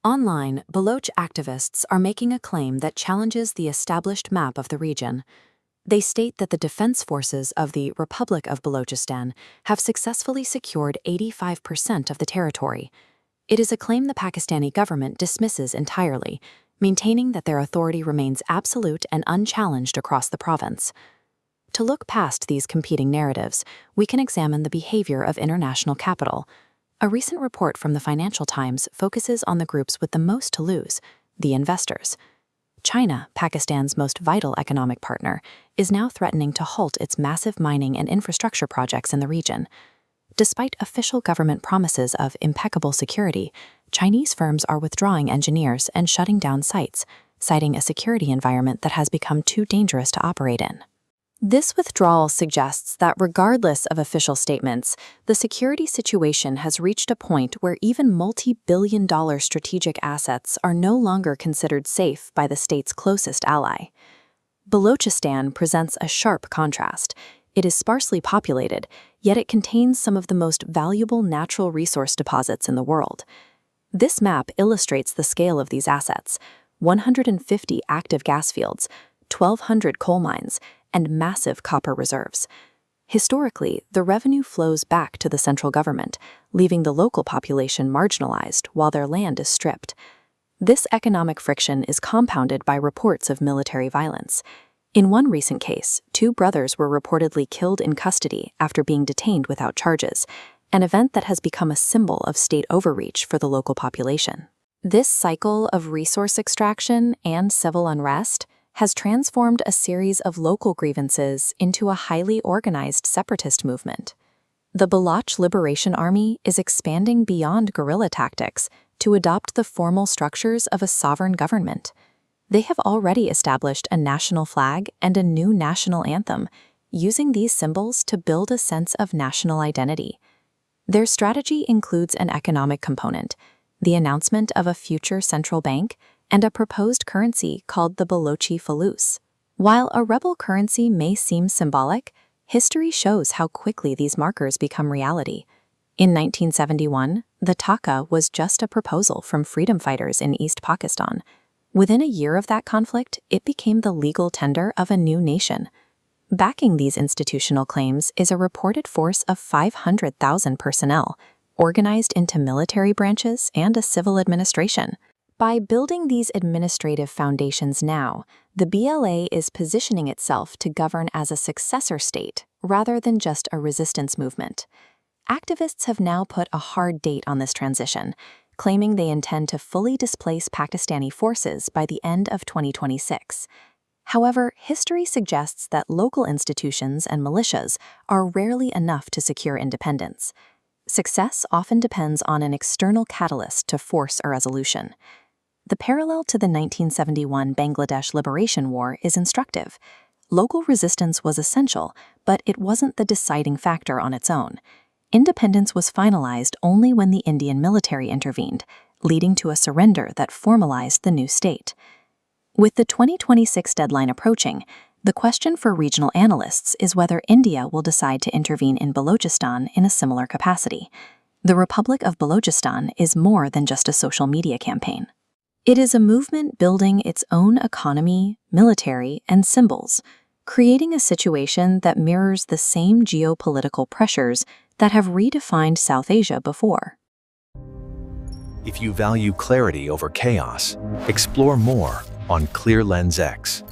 Online, Baloch activists are making a claim that challenges the established map of the region. They state that the defense forces of the Republic of Balochistan have successfully secured 85% of the territory. It is a claim the Pakistani government dismisses entirely, maintaining that their authority remains absolute and unchallenged across the province. To look past these competing narratives, we can examine the behavior of international capital. A recent report from the Financial Times focuses on the groups with the most to lose, the investors. China, Pakistan's most vital economic partner, is now threatening to halt its massive mining and infrastructure projects in the region. Despite official government promises of impeccable security, Chinese firms are withdrawing engineers and shutting down sites, citing a security environment that has become too dangerous to operate in. This withdrawal suggests that regardless of official statements, the security situation has reached a point where even multi-billion-dollar strategic assets are no longer considered safe by the state's closest ally. Balochistan presents a sharp contrast. It is sparsely populated, yet it contains some of the most valuable natural resource deposits in the world. This map illustrates the scale of these assets: 150 active gas fields, 1,200 coal mines, and massive copper reserves. Historically, the revenue flows back to the central government, leaving the local population marginalized while their land is stripped. This economic friction is compounded by reports of military violence. In one recent case, 2 brothers were reportedly killed in custody after being detained without charges, an event that has become a symbol of state overreach for the local population. This cycle of resource extraction and civil unrest has transformed a series of local grievances into a highly organized separatist movement. The Baloch Liberation Army is expanding beyond guerrilla tactics to adopt the formal structures of a sovereign government. They have already established a national flag and a new national anthem, using these symbols to build a sense of national identity. Their strategy includes an economic component, the announcement of a future central bank, and a proposed currency called the Balochi Falus. While a rebel currency may seem symbolic, history shows how quickly these markers become reality. In 1971, the taka was just a proposal from freedom fighters in East Pakistan. Within a year of that conflict, it became the legal tender of a new nation. Backing these institutional claims is a reported force of 500,000 personnel, organized into military branches and a civil administration. By building these administrative foundations now, the BLA is positioning itself to govern as a successor state rather than just a resistance movement. Activists have now put a hard date on this transition, claiming they intend to fully displace Pakistani forces by the end of 2026. However, history suggests that local institutions and militias are rarely enough to secure independence. Success often depends on an external catalyst to force a resolution. The parallel to the 1971 Bangladesh Liberation War is instructive. Local resistance was essential, but it wasn't the deciding factor on its own. Independence was finalized only when the Indian military intervened, leading to a surrender that formalized the new state. With the 2026 deadline approaching, the question for regional analysts is whether India will decide to intervene in Balochistan in a similar capacity. The Republic of Balochistan is more than just a social media campaign. It is a movement building its own economy, military, and symbols, creating a situation that mirrors the same geopolitical pressures that have redefined South Asia before. If you value clarity over chaos, explore more on Clear Lens X.